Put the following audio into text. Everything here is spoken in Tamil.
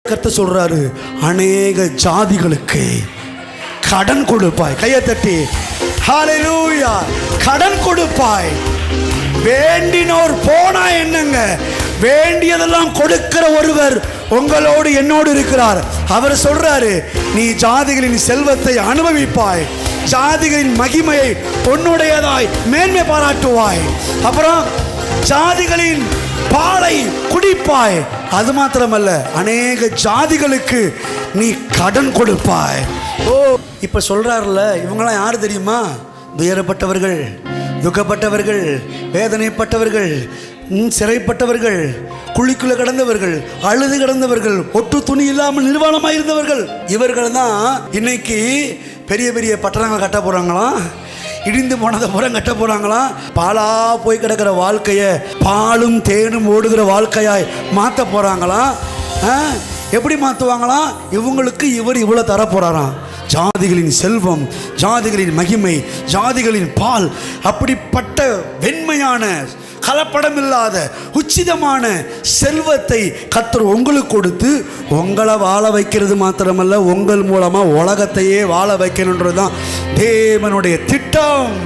கர்த்தர் சொல்றாரு, அநேக ஜாதிகளுக்கு கடன் கொடுப்பாய். கையை தட்டி ஹல்லேலூயா. கடன் கொடுப்பாய். வேண்டினோர் போனா என்னங்க, வேண்டியதெல்லாம் கொடுக்கிற ஒருவர் உங்களோடு என்னோடு இருக்கிறார். அவர் சொல்றாரு, நீ ஜாதிகளின் செல்வத்தை அனுபவிப்பாய், ஜாதிகளின் மகிமையை உன்னுடையதாய் மேன்மை பாராட்டுவாய், அப்புறம் ஜாதிகளின் பாலை குடிப்பாய். அது மாத்திரமல்ல, அநேக ஜாதிகளுக்கு நீ கடன் கொடுப்பாய். ஓ, இப்ப சொல்றாருல, இவங்கெல்லாம் யாரு தெரியுமா? துயரப்பட்டவர்கள், துக்கப்பட்டவர்கள், வேதனைப்பட்டவர்கள், சிறைப்பட்டவர்கள், குழிக்குள்ள கிடந்தவர்கள், அழுது கிடந்தவர்கள், ஒட்டு துணி இல்லாமல் நிர்வாணமாக இருந்தவர்கள். இவர்கள் தான் இன்னைக்கு பெரிய பெரிய பட்டணங்கள் கட்ட போறாங்களாம், இடிந்து போனதை புறம் கட்ட போறாங்களாம், பாலா போய் கிடக்கிற வாழ்க்கையை பாலும் தேனும் ஓடுகிற வாழ்க்கையாய் மாற்ற போறாங்களாம். எப்படி மாற்றுவாங்களாம்? இவங்களுக்கு இவர் இவ்வளோ தர போறாராம். ஜாதிகளின் செல்வம், ஜாதிகளின் மகிமை, ஜாதிகளின் பால், அப்படிப்பட்ட வெண்மையான கலப்படமில்லாத உச்சிதமான செல்வத்தை கர்த்தர் உங்களுக்கு கொடுத்து உங்களை வாழ வைக்கிறது மாத்திரமல்ல, உங்கள் மூலமா உலகத்தையே வாழ வைக்கணுன்றதுதான் தேவனுடைய திட்டம்.